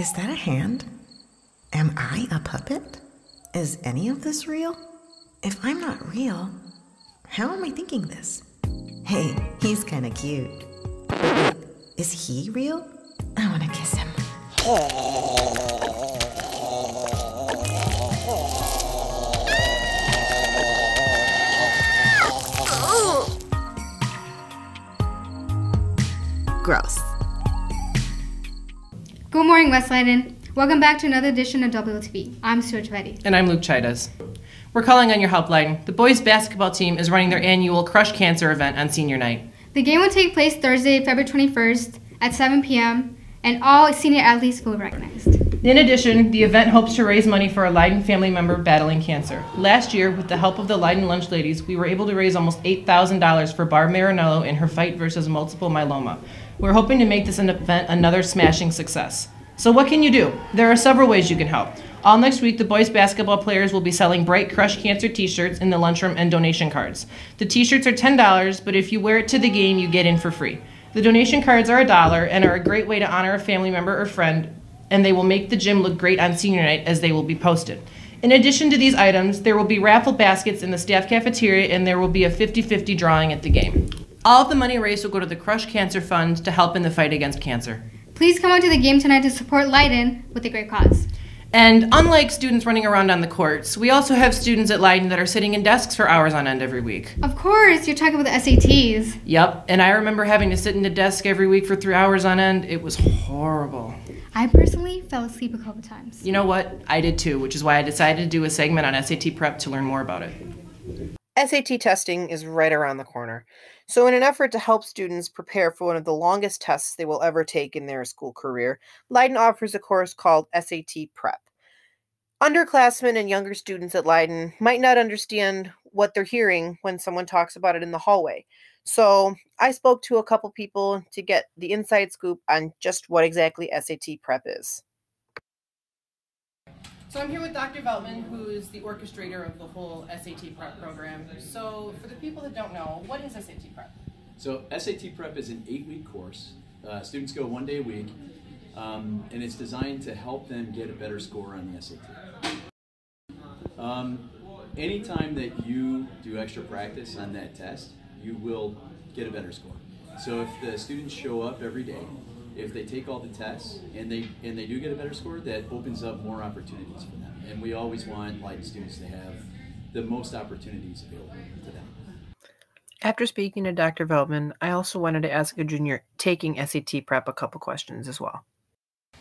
Is that a hand? Am I a puppet? Is any of this real? If I'm not real, how am I thinking this? Hey, he's kinda cute. But wait, is he real? I wanna kiss him. Gross. Good morning, West Leiden. Welcome back to another edition of WLTV. I'm Stuart Vetti. And I'm Luke Chidas. We're calling on your helpline. The boys basketball team is running their annual Crush Cancer event on senior night. The game will take place Thursday, February 21st at 7 p.m. and all senior athletes will be recognized. In addition, the event hopes to raise money for a Leiden family member battling cancer. Last year, with the help of the Leiden Lunch Ladies, we were able to raise almost $8,000 for Barb Marinello in her fight versus multiple myeloma. We're hoping to make this event another smashing success. So what can you do? There are several ways you can help. All next week, the boys basketball players will be selling bright Crush Cancer t-shirts in the lunchroom and donation cards. The t-shirts are $10, but if you wear it to the game, you get in for free. The donation cards are $1 and are a great way to honor a family member or friend, and they will make the gym look great on senior night as they will be posted. In addition to these items, there will be raffle baskets in the staff cafeteria and there will be a 50-50 drawing at the game. All of the money raised will go to the Crush Cancer Fund to help in the fight against cancer. Please come out to the game tonight to support Leiden with a great cause. And unlike students running around on the courts, we also have students at Leiden that are sitting in desks for hours on end every week. Of course, you're talking about the SATs. Yep, and I remember having to sit in a desk every week for 3 hours on end. It was horrible. I personally fell asleep a couple times. You know what? I did too, which is why I decided to do a segment on SAT prep to learn more about it. SAT testing is right around the corner. So in an effort to help students prepare for one of the longest tests they will ever take in their school career, Leiden offers a course called SAT Prep. Underclassmen and younger students at Leiden might not understand what they're hearing when someone talks about it in the hallway. So I spoke to a couple people to get the inside scoop on just what exactly SAT Prep is. So I'm here with Dr. Feldman, who is the orchestrator of the whole SAT Prep program. So for the people that don't know, what is SAT Prep? So SAT Prep is an 8-week course. Students go 1 day a week, and it's designed to help them get a better score on the SAT. Anytime that you do extra practice on that test, you will get a better score. So if the students show up every day, if they take all the tests and they do get a better score, that opens up more opportunities for them. And we always want Leiden students to have the most opportunities available to them. After speaking to Dr. Feldman, I also wanted to ask a junior taking SAT Prep a couple questions as well.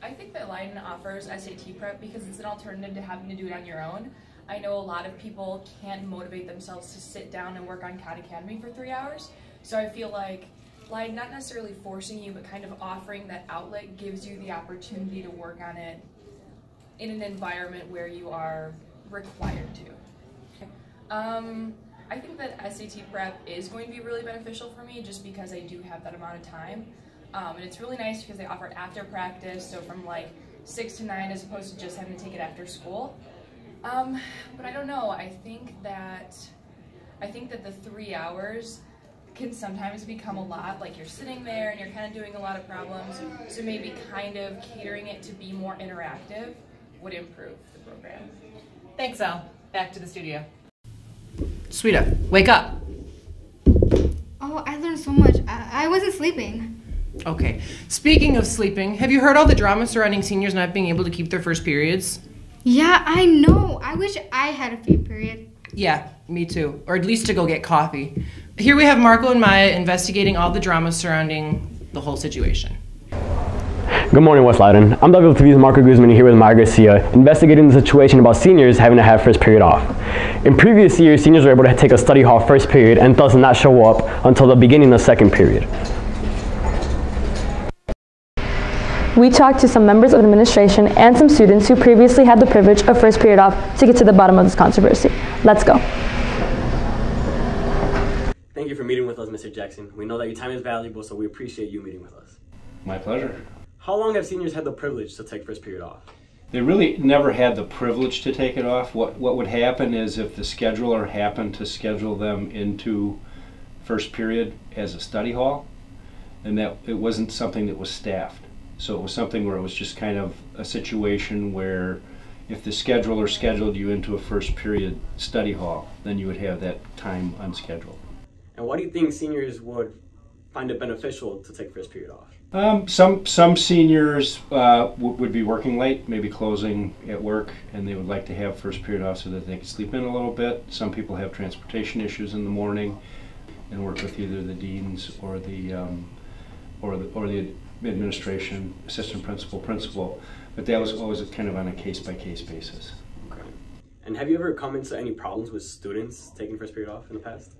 I think that Leiden offers SAT Prep because it's an alternative to having to do it on your own. I know a lot of people can't motivate themselves to sit down and work on Khan Academy for 3 hours, so I feel like Leiden not necessarily forcing you, but kind of offering that outlet gives you the opportunity to work on it in an environment where you are required to. I think that SAT Prep is going to be really beneficial for me just because I do have that amount of time. And it's really nice because they offer it after practice, so from like 6 to 9 as opposed to just having to take it after school. But I don't know, I think that the 3 hours can sometimes become a lot, like you're sitting there and you're kind of doing a lot of problems, so maybe kind of catering it to be more interactive would improve the program. Thanks, Al. Back to the studio. Sweeta, wake up. Oh, I learned so much. I wasn't sleeping. Okay, speaking of sleeping, have you heard all the drama surrounding seniors not being able to keep their first periods? Yeah, I know. I wish I had a free period. Yeah, me too. Or at least to go get coffee. Here we have Marco and Maya investigating all the drama surrounding the whole situation. Good morning, West Leiden. I'm WLTV's Marco Guzman here with Elsa Garcia, investigating the situation about seniors having to have first period off. In previous years, seniors were able to take a study hall first period and thus not show up until the beginning of second period. We talked to some members of administration and some students who previously had the privilege of first period off to get to the bottom of this controversy. Let's go. Thank you for meeting with us, Mr. Jackson. We know that your time is valuable, so we appreciate you meeting with us. My pleasure. How long have seniors had the privilege to take first period off? They really never had the privilege to take it off. What would happen is if the scheduler happened to schedule them into first period as a study hall, and that it wasn't something that was staffed. So it was something where it was just kind of a situation where if the scheduler scheduled you into a first period study hall, then you would have that time unscheduled. And why do you think seniors would find it beneficial to take first period off? Some seniors would be working late, maybe closing at work, and they would like to have first period off so that they could sleep in a little bit. Some people have transportation issues in the morning and work with either the deans or the administration, assistant principal. But that was always kind of on a case-by-case basis. Okay. And have you ever come into any problems with students taking first period off in the past?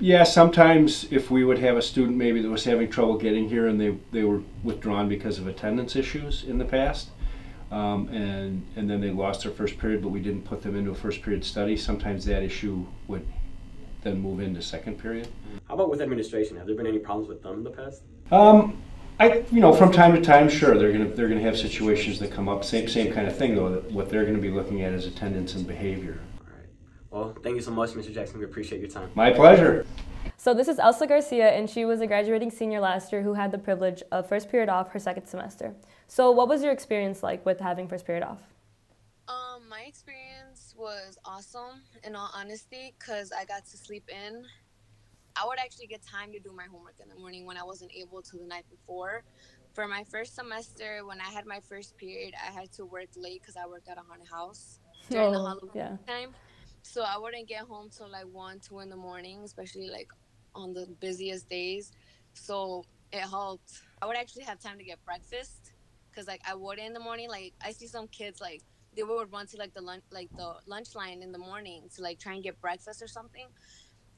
Yeah, sometimes if we would have a student maybe that was having trouble getting here and they were withdrawn because of attendance issues in the past, and then they lost their first period, but we didn't put them into a first period study, sometimes that issue would then move into second period. How about with administration? Have there been any problems with them in the past? From time to time, sure, they're gonna have situations that come up. Same kind of thing though. What they're gonna be looking at is attendance and behavior. All right. Well, thank you so much, Mr. Jackson. We appreciate your time. My pleasure. So this is Elsa Garcia, and she was a graduating senior last year who had the privilege of first period off her second semester. So what was your experience like with having first period off? My experience was awesome, in all honesty, because I got to sleep in. I would actually get time to do my homework in the morning when I wasn't able to the night before. For my first semester, when I had my first period, I had to work late because I worked at a haunted house during the Halloween time. So I wouldn't get home till like 1, 2 in the morning, especially like on the busiest days. So it helped. I would actually have time to get breakfast because like I would in the morning. Like I see some kids like they would run to like the lunch line in the morning to like try and get breakfast or something.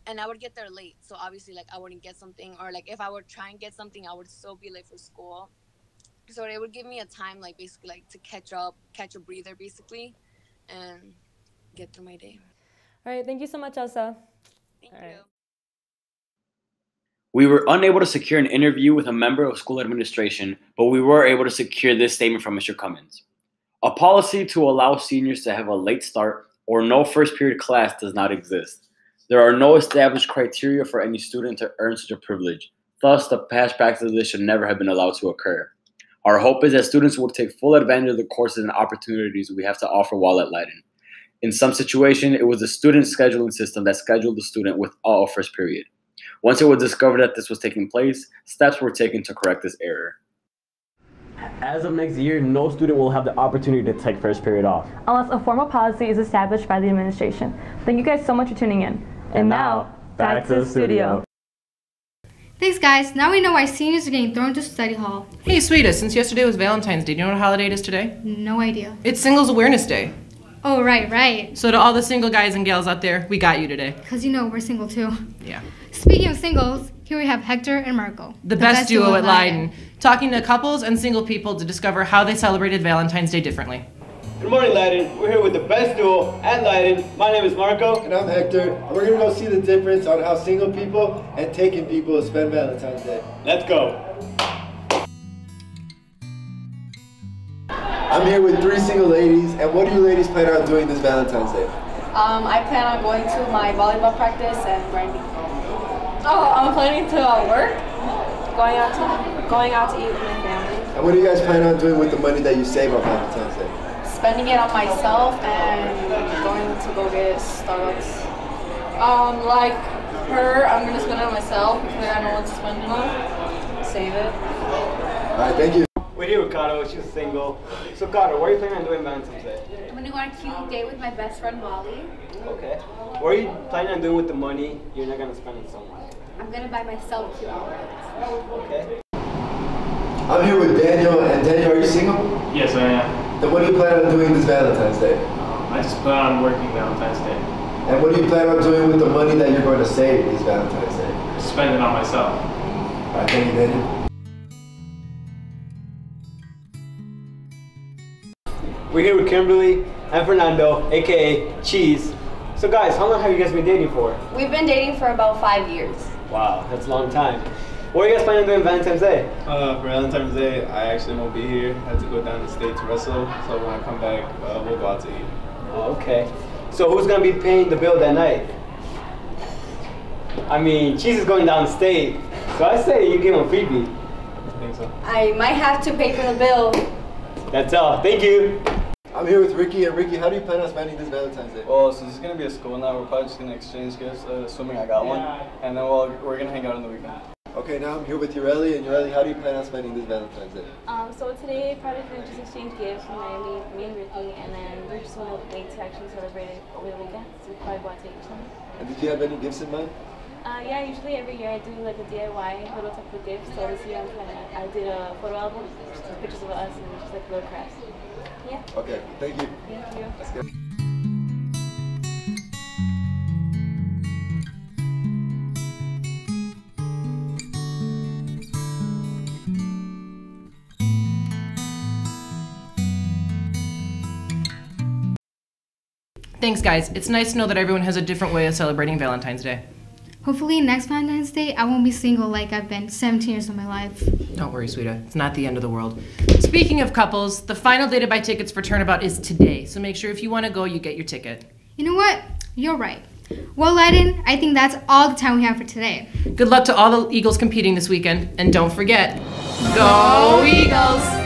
And I would get there late, so obviously, like, I wouldn't get something, or, like, if I would try and get something, I would still be late for school. So it would give me a time, like, basically, like, to catch a breather, basically, and get through my day. All right, thank you so much, Elsa. Thank you. We were unable to secure an interview with a member of school administration, but we were able to secure this statement from Mr. Cummings. A policy to allow seniors to have a late start or no first period class does not exist. There are no established criteria for any student to earn such a privilege. Thus, the past practice of this should never have been allowed to occur. Our hope is that students will take full advantage of the courses and opportunities we have to offer while at Leiden. In some situation, it was the student scheduling system that scheduled the student without a first period. Once it was discovered that this was taking place, steps were taken to correct this error. As of next year, no student will have the opportunity to take first period off, Unless a formal policy is established by the administration. Thank you guys so much for tuning in. And now, back to the studio. Thanks, guys. Now we know why seniors are getting thrown to study hall. Hey, sweetest, since yesterday was Valentine's Day, do you know what holiday it is today? No idea. It's Singles Awareness Day. Oh, right. So to all the single guys and gals out there, we got you today. Because you know we're single too. Yeah. Speaking of singles, here we have Hector and Marco. The best duo at Leiden, talking to couples and single people to discover how they celebrated Valentine's Day differently. Good morning, Leiden. We're here with the best duo at Leiden. My name is Marco. And I'm Hector. And we're going to go see the difference on how single people and taken people spend Valentine's Day. Let's go. I'm here with 3 single ladies. And what do you ladies plan on doing this Valentine's Day? I plan on going to my volleyball practice and grinding. Oh, I'm planning to work, going out to eat with my family. And what do you guys plan on doing with the money that you save on Valentine's Day? Spending it on myself and going to go get Starbucks. Like her, I'm gonna spend it on myself because I know what to spend it on. Save it. Alright, thank you. We're here with Kato. She's single. So Kato, what are you planning on doing Valentine's Day? I'm gonna go on a cute date with my best friend Molly. Okay. What are you planning on doing with the money you're not gonna spend on someone? I'm gonna buy myself cute outfits. Okay. I'm here with Daniel. And Daniel, are you single? Yes, I am. Then what do you plan on doing this Valentine's Day? I just plan on working Valentine's Day. And what do you plan on doing with the money that you're going to save this Valentine's Day? Spend it on myself. Alright, thank you, Daniel. We're here with Kimberly and Fernando, aka Cheese. So guys, how long have you guys been dating for? We've been dating for about 5 years. Wow, that's a long time. What are you guys planning on doing Valentine's Day? For Valentine's Day, I actually won't be here. I had to go down to state to wrestle, so when I come back, we'll go out to eat. Oh, okay. So who's gonna be paying the bill that night? I mean, Cheese is going down state, so I say you give him a freebie. I think so. I might have to pay for the bill. That's all. Thank you. I'm here with Ricky, and Ricky, how do you plan on spending this Valentine's Day? Well, since it's gonna be a school night, we're probably just gonna exchange gifts, assuming I got one, and then we're gonna hang out on the weekend. Okay, now I'm here with Ureli, and Ureli, how do you plan on spending this Valentine's Day? So today, probably gonna just exchange gifts with me and Ricky, and then we just wanna wait to actually celebrate it over the weekend. So we probably go out to eat or something. And did you have any gifts in mind? Yeah, usually every year I do like a DIY little type of gift. So this year I did a photo album, just pictures of us and just like little crafts. Yeah. Okay, thank you. Thank you. Let's go. Thanks, guys. It's nice to know that everyone has a different way of celebrating Valentine's Day. Hopefully next Valentine's Day, I won't be single like I've been 17 years of my life. Don't worry, sweetheart. It's not the end of the world. Speaking of couples, the final day to buy tickets for Turnabout is today, so make sure if you want to go, you get your ticket. You know what? You're right. Well, Leiden, I think that's all the time we have for today. Good luck to all the Eagles competing this weekend, and don't forget, go Eagles!